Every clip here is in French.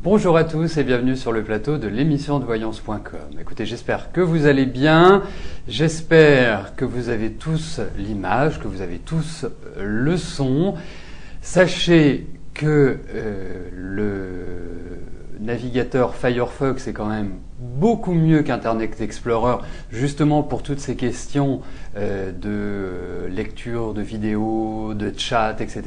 Bonjour à tous et bienvenue sur le plateau de l'émission de voyance.com. Écoutez, j'espère que vous allez bien, j'espère que vous avez tous l'image, que vous avez tous le son. Sachez que le navigateur Firefox est quand même beaucoup mieux qu'Internet Explorer, justement pour toutes ces questions de lecture de vidéos, de chat, etc.,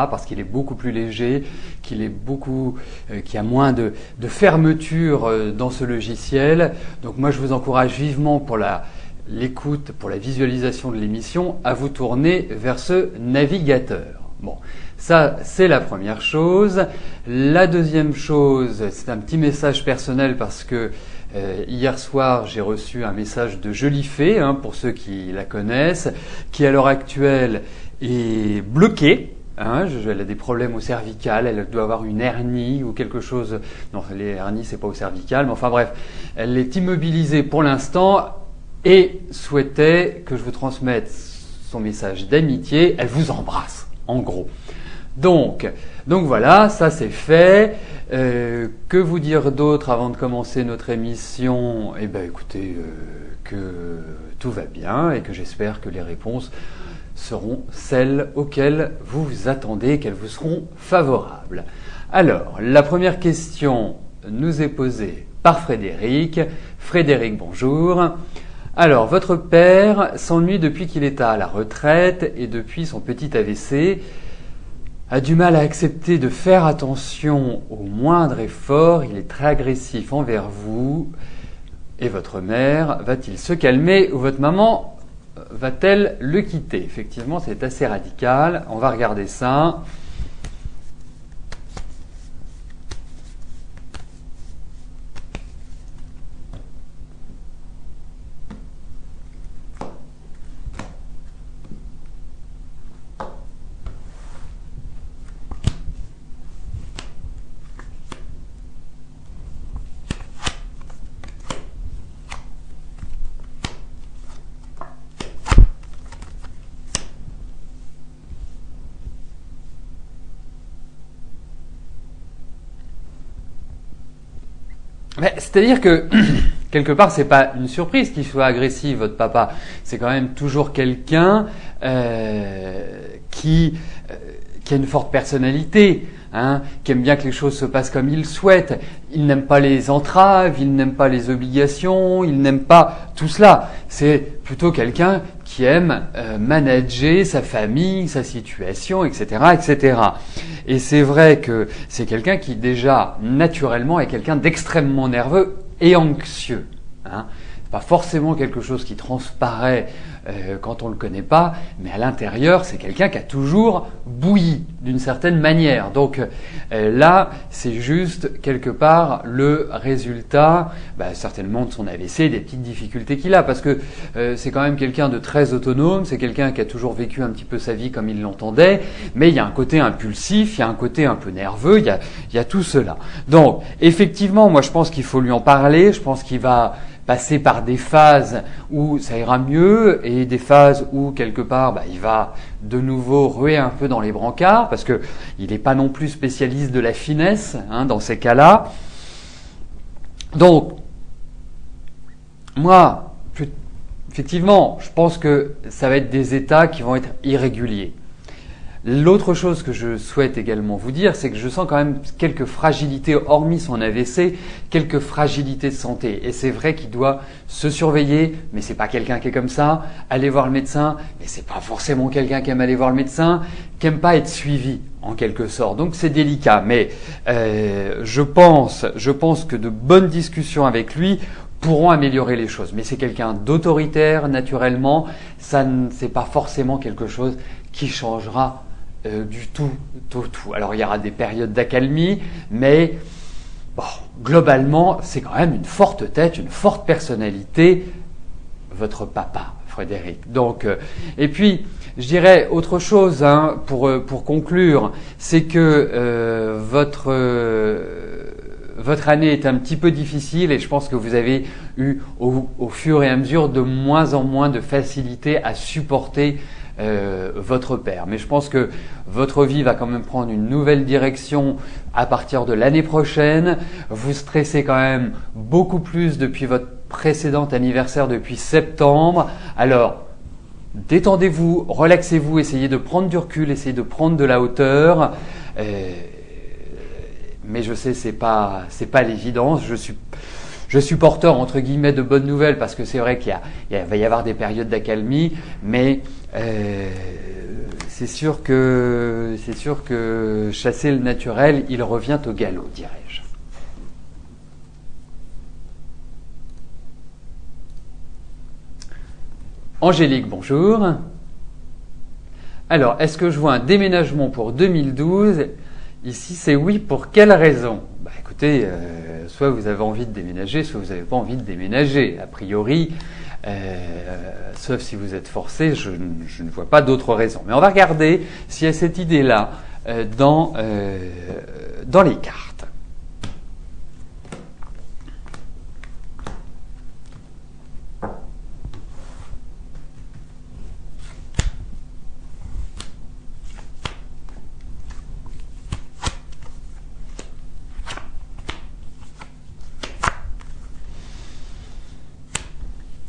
parce qu'il est beaucoup plus léger, qu'il y a moins de fermeture dans ce logiciel. Donc moi, je vous encourage vivement pour l'écoute, pour la visualisation de l'émission, à vous tourner vers ce navigateur. Bon, ça c'est la première chose. La deuxième chose, c'est un petit message personnel parce que hier soir j'ai reçu un message de Jolie Fée, pour ceux qui la connaissent, qui à l'heure actuelle est bloquée. Elle a des problèmes au cervical, elle doit avoir une hernie ou quelque chose. Non, les hernies c'est pas au cervical, mais enfin bref, elle est immobilisée pour l'instant et souhaitait que je vous transmette son message d'amitié. Elle vous embrasse. En gros. Donc voilà, ça c'est fait. Que vous dire d'autre avant de commencer notre émission? Eh bien écoutez, que tout va bien et que j'espère que les réponses seront celles auxquelles vous vous attendez, qu'elles vous seront favorables. Alors, la première question nous est posée par Frédéric. Frédéric, bonjour. Alors, votre père s'ennuie depuis qu'il est à la retraite et depuis son petit AVC, a du mal à accepter de faire attention au moindre effort, il est très agressif envers vous. Et votre mère va-t-il se calmer ou votre maman va-t-elle le quitter? Effectivement, c'est assez radical, on va regarder ça. C'est-à-dire que, quelque part, c'est pas une surprise qu'il soit agressif, votre papa. C'est quand même toujours quelqu'un qui a une forte personnalité, qui aime bien que les choses se passent comme il souhaite. Il n'aime pas les entraves, il n'aime pas les obligations, il n'aime pas tout cela. C'est plutôt quelqu'un qui aime manager sa famille, sa situation, etc., etc. Et c'est vrai que c'est quelqu'un qui déjà naturellement est quelqu'un d'extrêmement nerveux et anxieux. C'est pas forcément quelque chose qui transparaît quand on le connaît pas, mais à l'intérieur, c'est quelqu'un qui a toujours bouilli d'une certaine manière. Donc là, c'est juste quelque part le résultat, certainement de son AVC, des petites difficultés qu'il a, parce que c'est quand même quelqu'un de très autonome, c'est quelqu'un qui a toujours vécu un petit peu sa vie comme il l'entendait, mais il y a un côté impulsif, il y a un côté un peu nerveux, il y a tout cela. Donc effectivement, moi je pense qu'il faut lui en parler, je pense qu'il va passer par des phases où ça ira mieux et des phases où quelque part il va de nouveau ruer un peu dans les brancards parce que il n'est pas non plus spécialiste de la finesse dans ces cas-là. Donc moi, effectivement, je pense que ça va être des états qui vont être irréguliers. L'autre chose que je souhaite également vous dire, c'est que je sens quand même quelques fragilités, hormis son AVC, quelques fragilités de santé. Et c'est vrai qu'il doit se surveiller, mais c'est pas quelqu'un qui est comme ça. Aller voir le médecin, mais c'est pas forcément quelqu'un qui aime aller voir le médecin, qui aime pas être suivi, en quelque sorte. Donc c'est délicat. Mais je pense que de bonnes discussions avec lui pourront améliorer les choses. Mais c'est quelqu'un d'autoritaire, naturellement. C'est pas forcément quelque chose qui changera du tout. Alors il y aura des périodes d'accalmie, mais globalement, c'est quand même une forte tête, une forte personnalité, votre papa, Frédéric. Donc, et puis, je dirais autre chose pour conclure, c'est que votre année est un petit peu difficile et je pense que vous avez eu au fur et à mesure de moins en moins de facilité à supporter votre père. Mais je pense que votre vie va quand même prendre une nouvelle direction à partir de l'année prochaine. Vous stressez quand même beaucoup plus depuis votre précédent anniversaire, depuis septembre. Alors, détendez-vous, relaxez-vous, essayez de prendre du recul, essayez de prendre de la hauteur. Mais je sais, c'est pas l'évidence. Je suis porteur entre guillemets de bonnes nouvelles parce que c'est vrai qu'il va y avoir des périodes d'accalmie, mais c'est sûr que chasser le naturel, il revient au galop, dirais-je. Angélique, bonjour. Alors, est-ce que je vois un déménagement pour 2012 ? Ici, c'est oui. Pour quelle raison ? Bah, écoutez, soit vous avez envie de déménager, soit vous n'avez pas envie de déménager. A priori, sauf si vous êtes forcé, je ne vois pas d'autre raison. Mais on va regarder s'il y a cette idée-là dans les cartes.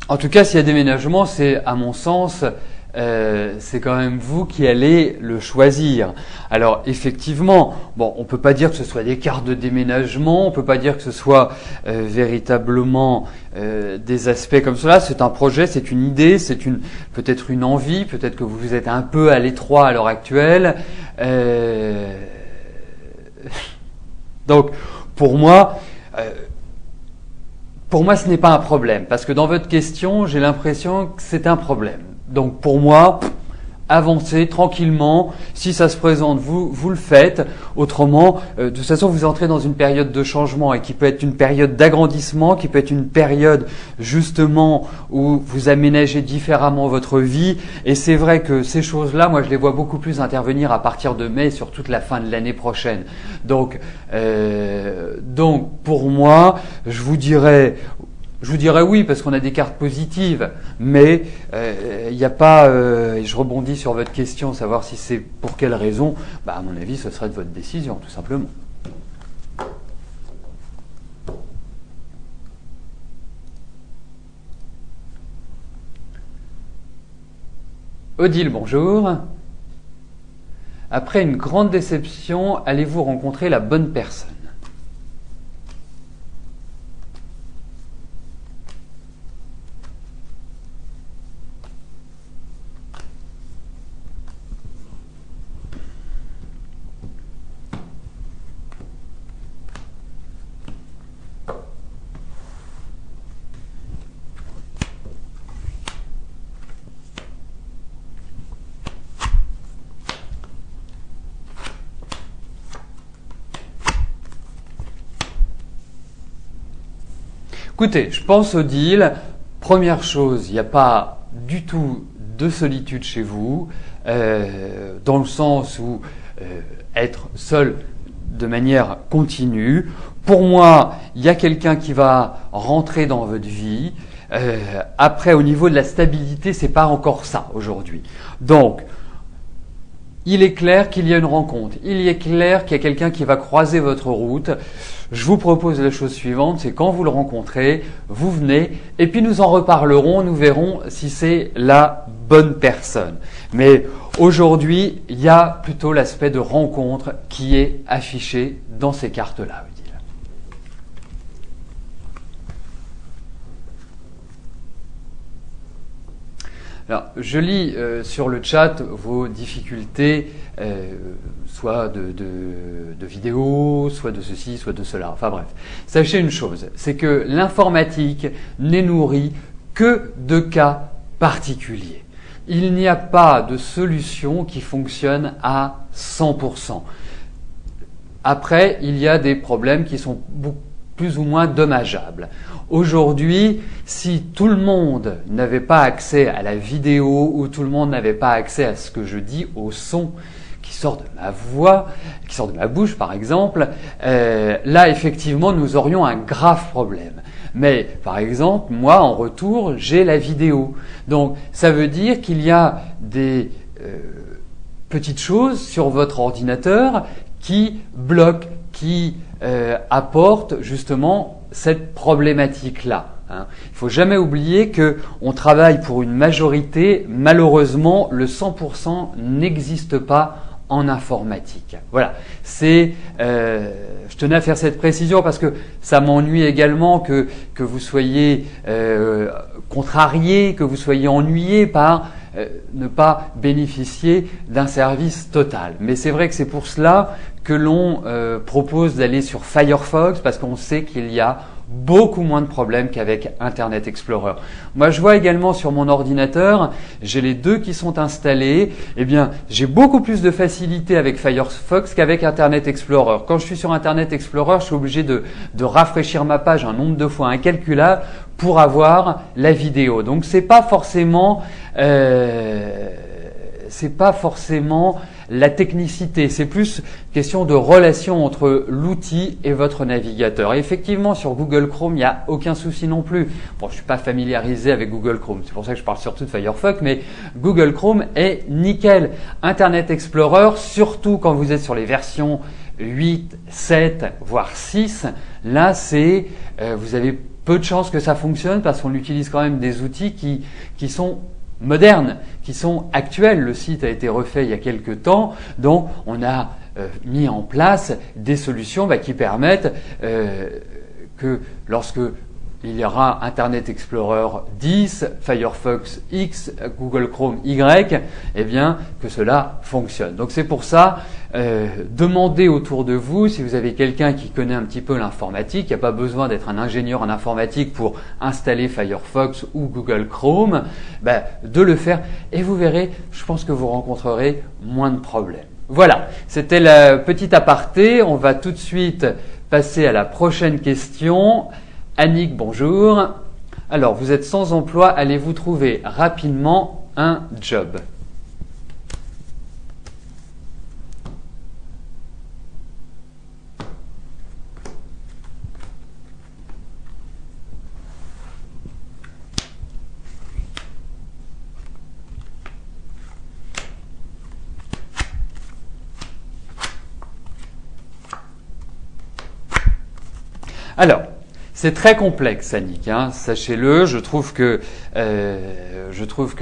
En tout cas, s'il y a déménagement, c'est, à mon sens, c'est quand même vous qui allez le choisir. Alors, effectivement, bon, on peut pas dire que ce soit des cartes de déménagement, on peut pas dire que ce soit véritablement des aspects comme cela. C'est un projet, c'est une idée, c'est peut-être une envie, peut-être que vous êtes un peu à l'étroit à l'heure actuelle. Donc, pour moi, ce n'est pas un problème, parce que dans votre question, j'ai l'impression que c'est un problème. Donc pour moi, avancez tranquillement. Si ça se présente, vous le faites. Autrement, de toute façon, vous entrez dans une période de changement et qui peut être une période d'agrandissement, qui peut être une période justement où vous aménagez différemment votre vie. Et c'est vrai que ces choses-là, moi, je les vois beaucoup plus intervenir à partir de mai, sur toute la fin de l'année prochaine. Donc pour moi, je vous dirais oui, parce qu'on a des cartes positives, mais il n'y a pas, je rebondis sur votre question, savoir si c'est pour quelle raison, à mon avis, ce serait de votre décision, tout simplement. Odile, bonjour. Après une grande déception, allez-vous rencontrer la bonne personne ? Écoutez, je pense Odile, première chose, il n'y a pas du tout de solitude chez vous, dans le sens où être seul de manière continue. Pour moi, il y a quelqu'un qui va rentrer dans votre vie. Après, au niveau de la stabilité, c'est pas encore ça aujourd'hui. Donc, il est clair qu'il y a une rencontre. Il est clair qu'il y a quelqu'un qui va croiser votre route. Je vous propose la chose suivante, c'est quand vous le rencontrez, vous venez, et puis nous en reparlerons, nous verrons si c'est la bonne personne. Mais aujourd'hui, il y a plutôt l'aspect de rencontre qui est affiché dans ces cartes-là. Alors, je lis sur le chat vos difficultés, soit de vidéo, soit de ceci, soit de cela. Enfin bref, sachez une chose, c'est que l'informatique n'est nourrie que de cas particuliers. Il n'y a pas de solution qui fonctionne à 100%. Après, il y a des problèmes qui sont plus ou moins dommageables. Aujourd'hui, si tout le monde n'avait pas accès à la vidéo ou tout le monde n'avait pas accès à ce que je dis, au son qui sort de ma voix, qui sort de ma bouche par exemple, là effectivement nous aurions un grave problème. Mais par exemple, moi en retour, j'ai la vidéo. Donc ça veut dire qu'il y a des petites choses sur votre ordinateur qui bloquent, qui apportent justement cette problématique-là. Il ne faut jamais oublier qu'on travaille pour une majorité. Malheureusement, le 100% n'existe pas en informatique. Voilà, je tenais à faire cette précision parce que ça m'ennuie également que vous soyez contrarié, que vous soyez ennuyé par ne pas bénéficier d'un service total. Mais c'est vrai que c'est pour cela que l'on propose d'aller sur Firefox parce qu'on sait qu'il y a beaucoup moins de problèmes qu'avec Internet Explorer. Moi, je vois également sur mon ordinateur, j'ai les deux qui sont installés. Eh bien, j'ai beaucoup plus de facilité avec Firefox qu'avec Internet Explorer. Quand je suis sur Internet Explorer, je suis obligé de rafraîchir ma page un nombre de fois incalculable pour avoir la vidéo. Donc, c'est pas forcément la technicité, c'est plus question de relation entre l'outil et votre navigateur. Et effectivement, sur Google Chrome, il n'y a aucun souci non plus. Bon, je suis pas familiarisé avec Google Chrome, c'est pour ça que je parle surtout de Firefox, mais Google Chrome est nickel. Internet Explorer, surtout quand vous êtes sur les versions 8, 7, voire 6, là, vous avez peu de chances que ça fonctionne parce qu'on utilise quand même des outils qui sont modernes, qui sont actuels. Le site a été refait il y a quelques temps, donc on a mis en place des solutions qui permettent que lorsque il y aura Internet Explorer 10, Firefox X, Google Chrome Y, eh bien que cela fonctionne. Donc c'est pour ça, demandez autour de vous, si vous avez quelqu'un qui connaît un petit peu l'informatique, il n'y a pas besoin d'être un ingénieur en informatique pour installer Firefox ou Google Chrome, de le faire et vous verrez, je pense que vous rencontrerez moins de problèmes. Voilà, c'était la petite aparté. On va tout de suite passer à la prochaine question. Annick, bonjour. Alors, vous êtes sans emploi, allez-vous trouver rapidement un job? Alors, c'est très complexe, Annick, sachez-le. Je trouve que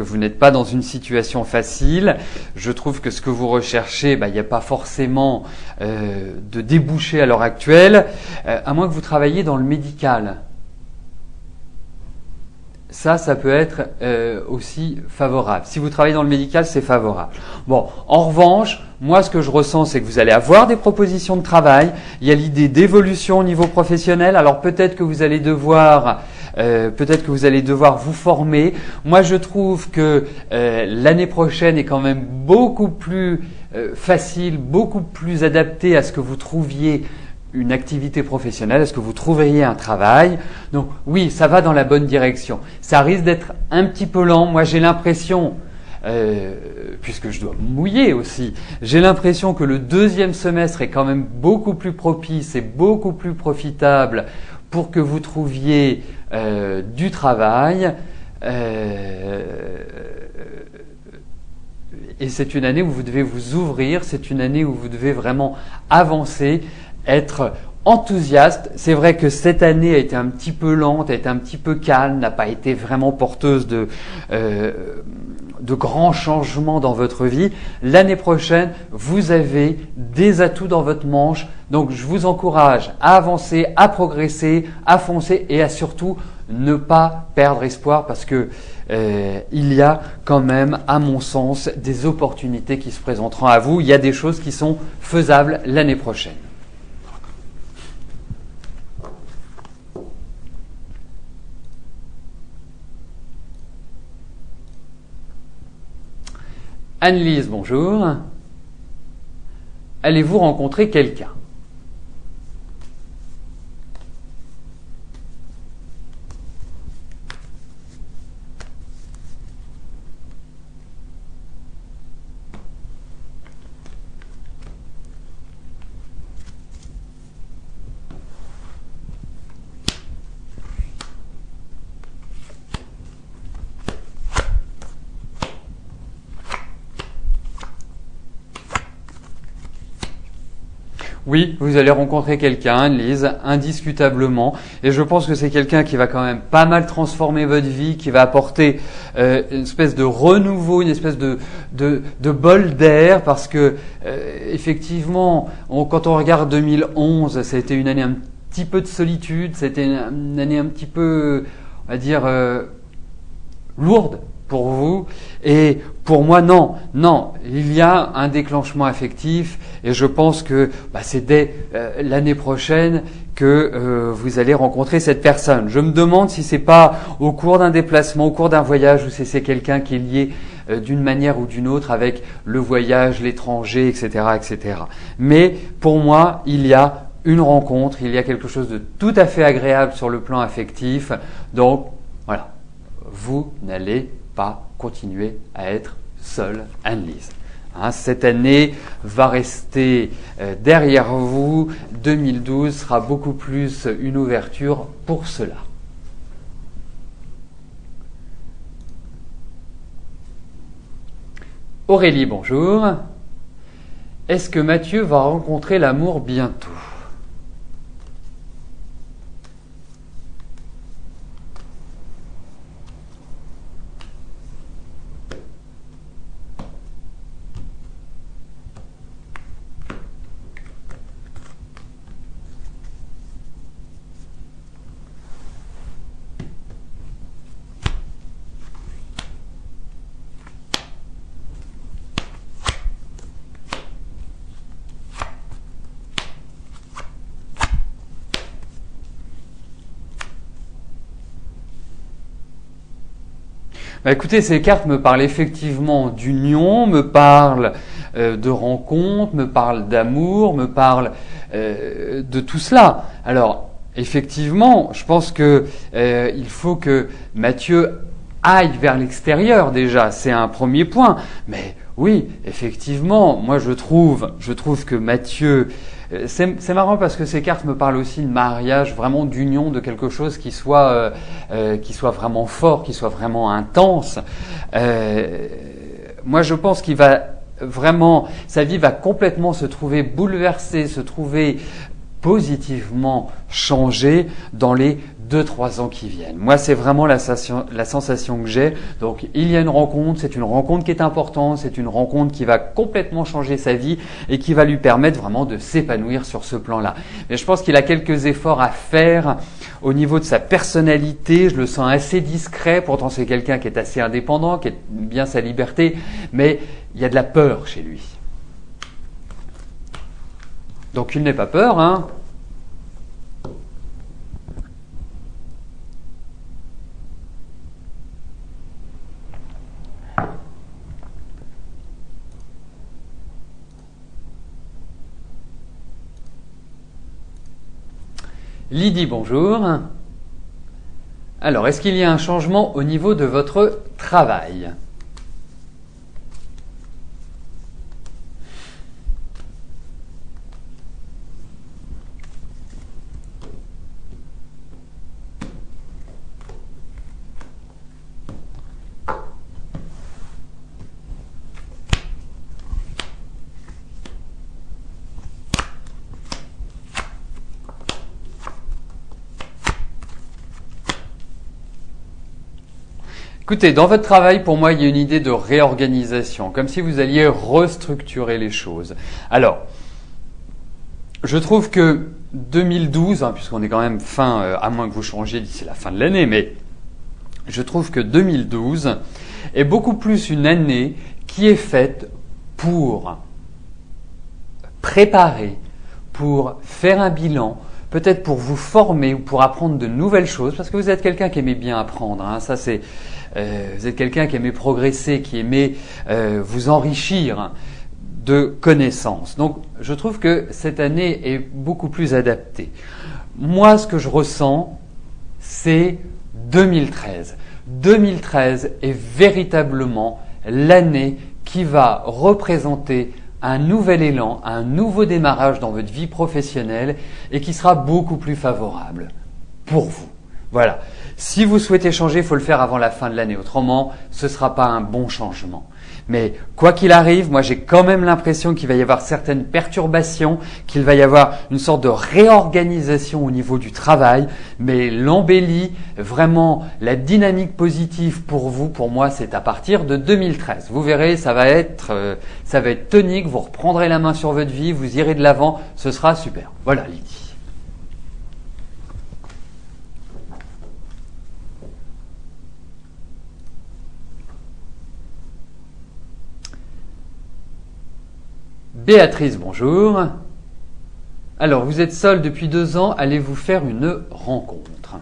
vous n'êtes pas dans une situation facile. Je trouve que ce que vous recherchez, il n'y a pas forcément de débouché à l'heure actuelle, à moins que vous travailliez dans le médical. Ça peut être aussi favorable. Si vous travaillez dans le médical, c'est favorable. Bon, en revanche, moi, ce que je ressens, c'est que vous allez avoir des propositions de travail. Il y a l'idée d'évolution au niveau professionnel. Alors peut-être que vous allez devoir vous former. Moi, je trouve que l'année prochaine est quand même beaucoup plus facile, beaucoup plus adaptée à ce que vous trouviez une activité professionnelle, est-ce que vous trouveriez un travail? Donc oui, ça va dans la bonne direction. Ça risque d'être un petit peu lent. Moi, j'ai l'impression, puisque je dois me mouiller aussi, j'ai l'impression que le deuxième semestre est quand même beaucoup plus propice et beaucoup plus profitable pour que vous trouviez du travail. Et c'est une année où vous devez vous ouvrir, c'est une année où vous devez vraiment avancer, être enthousiaste. C'est vrai que cette année a été un petit peu lente, a été un petit peu calme, n'a pas été vraiment porteuse de grands changements dans votre vie. L'année prochaine, vous avez des atouts dans votre manche. Donc, je vous encourage à avancer, à progresser, à foncer et à surtout ne pas perdre espoir parce que il y a quand même, à mon sens, des opportunités qui se présenteront à vous. Il y a des choses qui sont faisables l'année prochaine. Anne-Lise, bonjour. Allez-vous rencontrer quelqu'un? oui, vous allez rencontrer quelqu'un, Anne-Lise, indiscutablement. Et je pense que c'est quelqu'un qui va quand même pas mal transformer votre vie, qui va apporter une espèce de renouveau, une espèce de bol d'air, parce que effectivement, quand on regarde 2011, ça a été une année un petit peu de solitude, c'était une année un petit peu, on va dire, lourde pour vous. Et pour moi, non, il y a un déclenchement affectif et je pense que c'est dès l'année prochaine que vous allez rencontrer cette personne. Je me demande si c'est pas au cours d'un déplacement, au cours d'un voyage, ou si c'est quelqu'un qui est lié d'une manière ou d'une autre avec le voyage, l'étranger, etc., etc. Mais pour moi, il y a une rencontre, il y a quelque chose de tout à fait agréable sur le plan affectif. Donc, voilà, vous n'allez pas continuer à être seul, Anne-Lise. Cette année va rester derrière vous. 2012 sera beaucoup plus une ouverture pour cela. Aurélie, bonjour. Est-ce que Mathieu va rencontrer l'amour bientôt ? Écoutez, ces cartes me parlent effectivement d'union, me parlent de rencontre, me parlent d'amour, me parlent de tout cela. Alors, effectivement, je pense que il faut que Mathieu aille vers l'extérieur déjà, c'est un premier point. Mais oui, effectivement, moi je trouve que Mathieu, c'est marrant parce que ces cartes me parlent aussi de mariage, vraiment d'union, de quelque chose qui soit vraiment fort, qui soit vraiment intense. Moi je pense qu'il va vraiment, sa vie va complètement se trouver bouleversée, se trouver positivement changée dans les 2-3 ans qui viennent. Moi, c'est vraiment la sensation que j'ai. Donc, il y a une rencontre, c'est une rencontre qui est importante, c'est une rencontre qui va complètement changer sa vie et qui va lui permettre vraiment de s'épanouir sur ce plan-là. Mais je pense qu'il a quelques efforts à faire au niveau de sa personnalité. Je le sens assez discret, pourtant c'est quelqu'un qui est assez indépendant, qui aime bien sa liberté, mais il y a de la peur chez lui. Donc, il n'est pas peur, hein. Lydie, bonjour. Alors, est-ce qu'il y a un changement au niveau de votre travail ? Écoutez, dans votre travail, pour moi, il y a une idée de réorganisation, comme si vous alliez restructurer les choses. Alors, je trouve que 2012, puisqu'on est quand même fin, à moins que vous changiez d'ici la fin de l'année, mais je trouve que 2012 est beaucoup plus une année qui est faite pour préparer, pour faire un bilan, peut-être pour vous former ou pour apprendre de nouvelles choses, parce que vous êtes quelqu'un qui aimait bien apprendre. Ça, c'est vous êtes quelqu'un qui aimait progresser, qui aimait vous enrichir de connaissances. Donc, je trouve que cette année est beaucoup plus adaptée. Moi, ce que je ressens, c'est 2013. 2013 est véritablement l'année qui va représenter un nouvel élan, un nouveau démarrage dans votre vie professionnelle et qui sera beaucoup plus favorable pour vous. Voilà. Si vous souhaitez changer, il faut le faire avant la fin de l'année. Autrement, ce ne sera pas un bon changement. Mais quoi qu'il arrive, moi j'ai quand même l'impression qu'il va y avoir certaines perturbations, qu'il va y avoir une sorte de réorganisation au niveau du travail. Mais l'embellie, vraiment la dynamique positive pour vous, pour moi, c'est à partir de 2013. Vous verrez, ça va être tonique. Vous reprendrez la main sur votre vie, vous irez de l'avant. Ce sera super. Voilà, Lydie. Béatrice, bonjour. Alors, vous êtes seule depuis 2 ans, allez-vous faire une rencontre?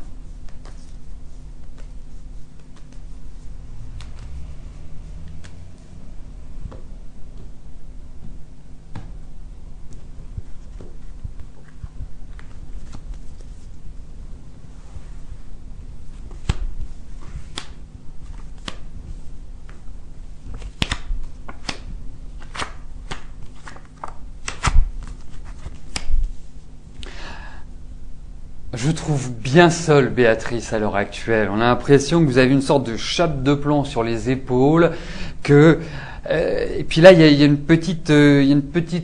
Je trouve bien seule Béatrice à l'heure actuelle. On a l'impression que vous avez une sorte de chape de plomb sur les épaules, et puis là il y a une petite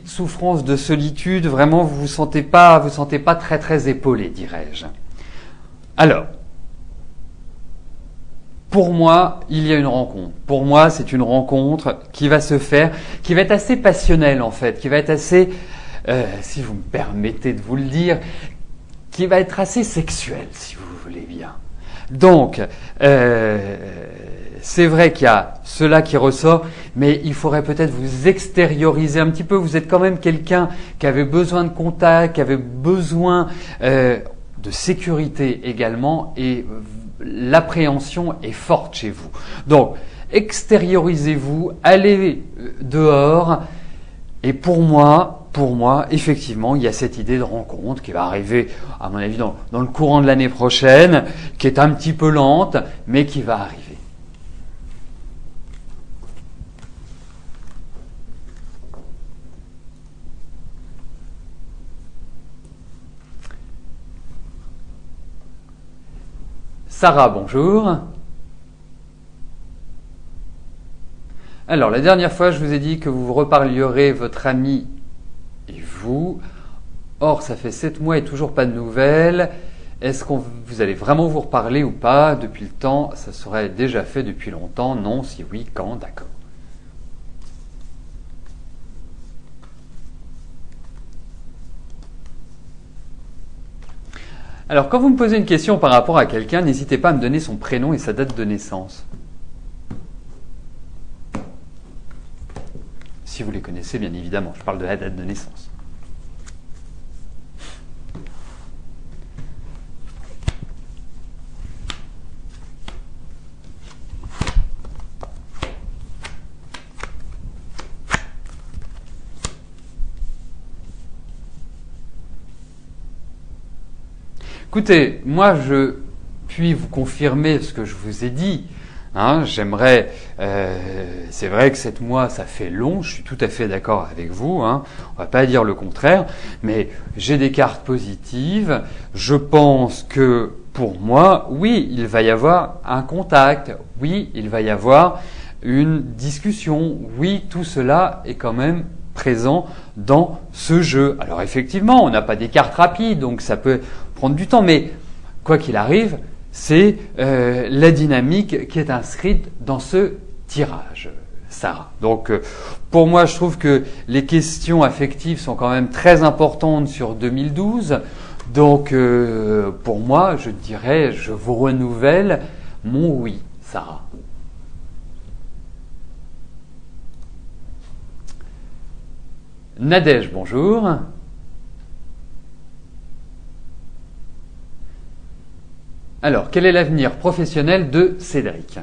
souffrance de solitude. Vraiment, vous vous sentez pas très très épaulé, dirais-je. Alors, pour moi, il y a une rencontre. Pour moi, c'est une rencontre qui va se faire, qui va être assez passionnelle en fait, qui va être assez, si vous me permettez de vous le dire, qui va être assez sexuel, si vous voulez bien. Donc, c'est vrai qu'il y a cela qui ressort, mais il faudrait peut-être vous extérioriser un petit peu. Vous êtes quand même quelqu'un qui avait besoin de contact, qui avait besoin de sécurité également, et l'appréhension est forte chez vous. Donc, extériorisez-vous, allez dehors, et pour moi, effectivement, il y a cette idée de rencontre qui va arriver, à mon avis, dans le courant de l'année prochaine, qui est un petit peu lente, mais qui va arriver. Sarah, bonjour. Alors, la dernière fois, je vous ai dit que vous reparlierez votre ami et vous. Or, ça fait 7 mois et toujours pas de nouvelles. Est-ce que vous allez vraiment vous reparler ou pas? Depuis le temps, ça serait déjà fait depuis longtemps. Non, si oui, quand? D'accord. Alors, quand vous me posez une question par rapport à quelqu'un, n'hésitez pas à me donner son prénom et sa date de naissance. Si vous les connaissez, bien évidemment. Je parle de la date de naissance. Écoutez, moi je puis vous confirmer ce que je vous ai dit. J'aimerais, c'est vrai que 7 mois ça fait long, je suis tout à fait d'accord avec vous, on va pas dire le contraire, mais j'ai des cartes positives, je pense que pour moi, oui, il va y avoir un contact, oui, il va y avoir une discussion, oui, tout cela est quand même présent dans ce jeu. Alors effectivement, on n'a pas des cartes rapides, donc ça peut prendre du temps, mais quoi qu'il arrive, c'est la dynamique qui est inscrite dans ce tirage, Sarah. Donc pour moi, je trouve que les questions affectives sont quand même très importantes sur 2012. Donc pour moi, je dirais, je vous renouvelle mon oui, Sarah. Nadège, bonjour. Alors, quel est l'avenir professionnel de Cédric ?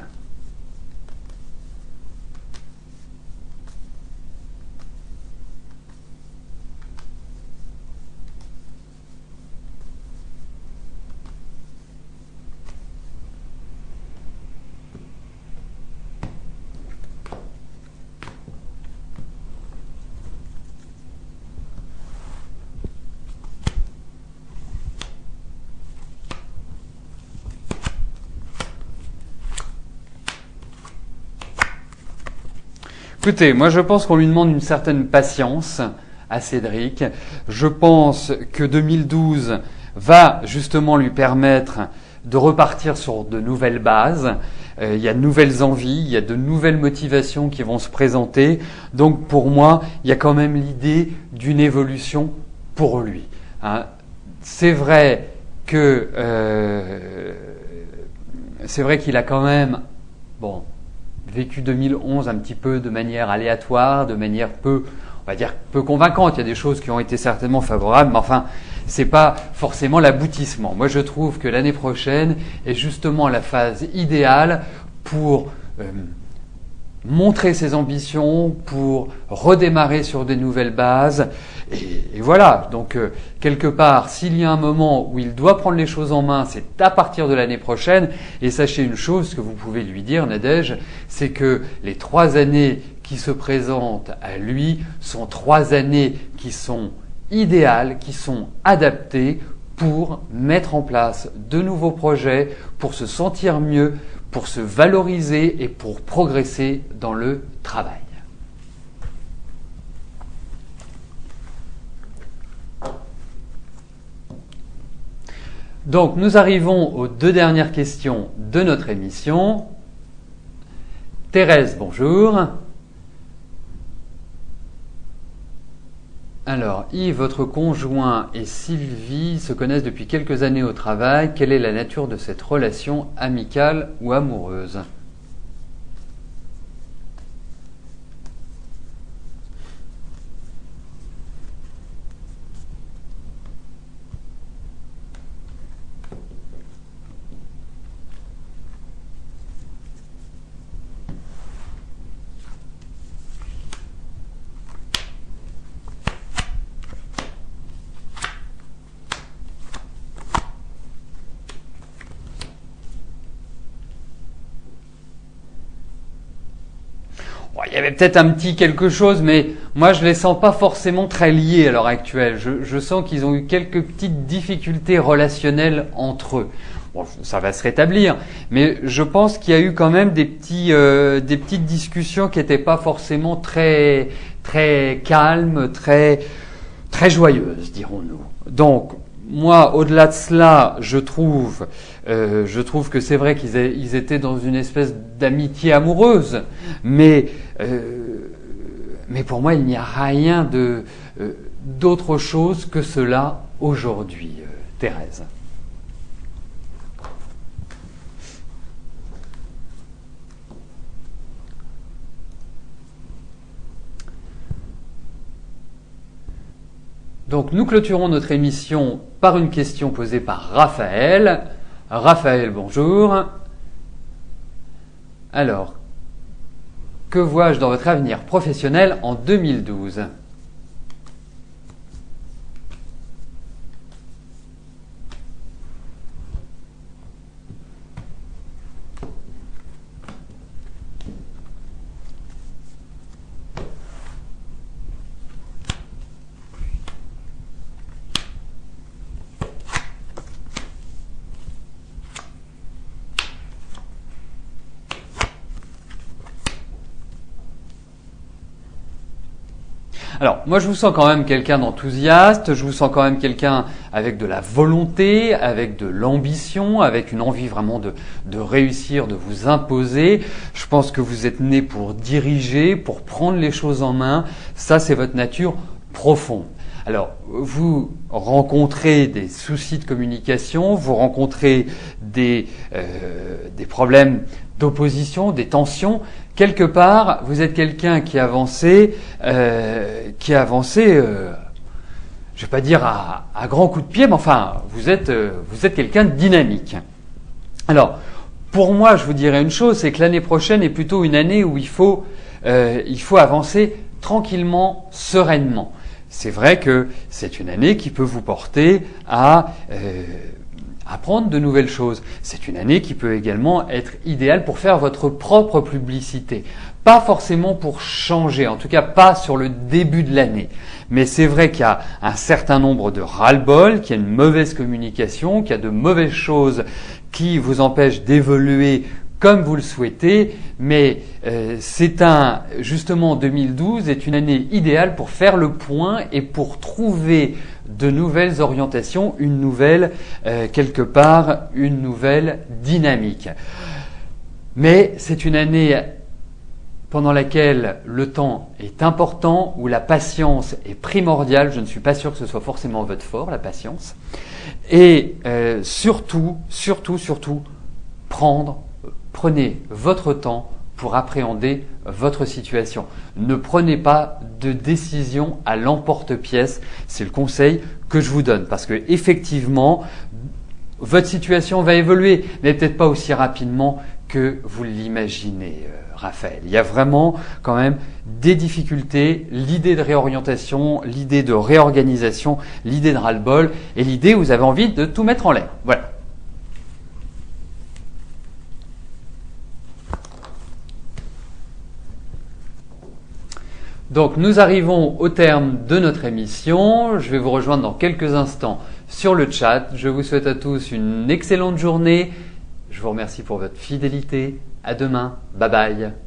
Écoutez, moi je pense qu'on lui demande une certaine patience à Cédric. Je pense que 2012 va justement lui permettre de repartir sur de nouvelles bases. Il y a de nouvelles envies, il y a de nouvelles motivations qui vont se présenter. Donc pour moi, il y a quand même l'idée d'une évolution pour lui. Hein. C'est vrai que c'est vrai qu'il a quand même vécu 2011 un petit peu de manière aléatoire, de manière peu convaincante. Il y a des choses qui ont été certainement favorables, mais enfin, c'est pas forcément l'aboutissement. Moi, je trouve que l'année prochaine est justement la phase idéale pour montrer ses ambitions, pour redémarrer sur des nouvelles bases. Et voilà, donc quelque part, s'il y a un moment où il doit prendre les choses en main, c'est à partir de l'année prochaine. Et sachez une chose que vous pouvez lui dire, Nadège, c'est que les 3 années qui se présentent à lui sont 3 années qui sont idéales, qui sont adaptées pour mettre en place de nouveaux projets, pour se sentir mieux, pour se valoriser et pour progresser dans le travail. Donc nous arrivons aux 2 dernières questions de notre émission. Thérèse, bonjour. Alors, Yves, votre conjoint et Sylvie se connaissent depuis quelques années au travail. Quelle est la nature de cette relation amicale ou amoureuse ? Il y avait peut-être un petit quelque chose, mais moi je les sens pas forcément très liés à l'heure actuelle. Je sens qu'ils ont eu quelques petites difficultés relationnelles entre eux. Bon, ça va se rétablir, mais je pense qu'il y a eu quand même des petites discussions qui n'étaient pas forcément très calmes, très joyeuses, dirons-nous. Donc moi, au-delà de cela, je trouve que c'est vrai qu'ils étaient dans une espèce d'amitié amoureuse, mais pour moi, il n'y a rien d'autre chose que cela aujourd'hui, Thérèse. Donc nous clôturons notre émission par une question posée par Raphaël. Raphaël, bonjour. Alors, que vois-je dans votre avenir professionnel en 2012 ? Alors, moi je vous sens quand même quelqu'un d'enthousiaste, je vous sens quand même quelqu'un avec de la volonté, avec de l'ambition, avec une envie vraiment de réussir, de vous imposer. Je pense que vous êtes né pour diriger, pour prendre les choses en main. Ça, c'est votre nature profonde. Alors, vous rencontrez des soucis de communication, vous rencontrez des problèmes d'opposition, des tensions. Quelque part, vous êtes quelqu'un qui avançait, je vais pas dire à grands coups de pied, mais enfin, vous êtes quelqu'un de dynamique. Alors, pour moi, je vous dirais une chose, c'est que l'année prochaine est plutôt une année où il faut avancer tranquillement, sereinement. C'est vrai que c'est une année qui peut vous porter à apprendre de nouvelles choses. C'est une année qui peut également être idéale pour faire votre propre publicité. Pas forcément pour changer, en tout cas pas sur le début de l'année. Mais c'est vrai qu'il y a un certain nombre de ras-le-bol, qu'il y a une mauvaise communication, qu'il y a de mauvaises choses qui vous empêchent d'évoluer comme vous le souhaitez, mais justement 2012 est une année idéale pour faire le point et pour trouver de nouvelles orientations, quelque part, une nouvelle dynamique. Mais c'est une année pendant laquelle le temps est important, où la patience est primordiale. Je ne suis pas sûr que ce soit forcément votre fort, la patience. Et surtout, prenez votre temps pour appréhender votre situation. Ne prenez pas de décision à l'emporte-pièce. C'est le conseil que je vous donne. Parce que effectivement, votre situation va évoluer, mais peut-être pas aussi rapidement que vous l'imaginez, Raphaël. Il y a vraiment quand même des difficultés, l'idée de réorientation, l'idée de réorganisation, l'idée de ras-le-bol et l'idée où vous avez envie de tout mettre en l'air. Voilà. Donc nous arrivons au terme de notre émission. Je vais vous rejoindre dans quelques instants sur le chat. Je vous souhaite à tous une excellente journée. Je vous remercie pour votre fidélité. À demain. Bye bye.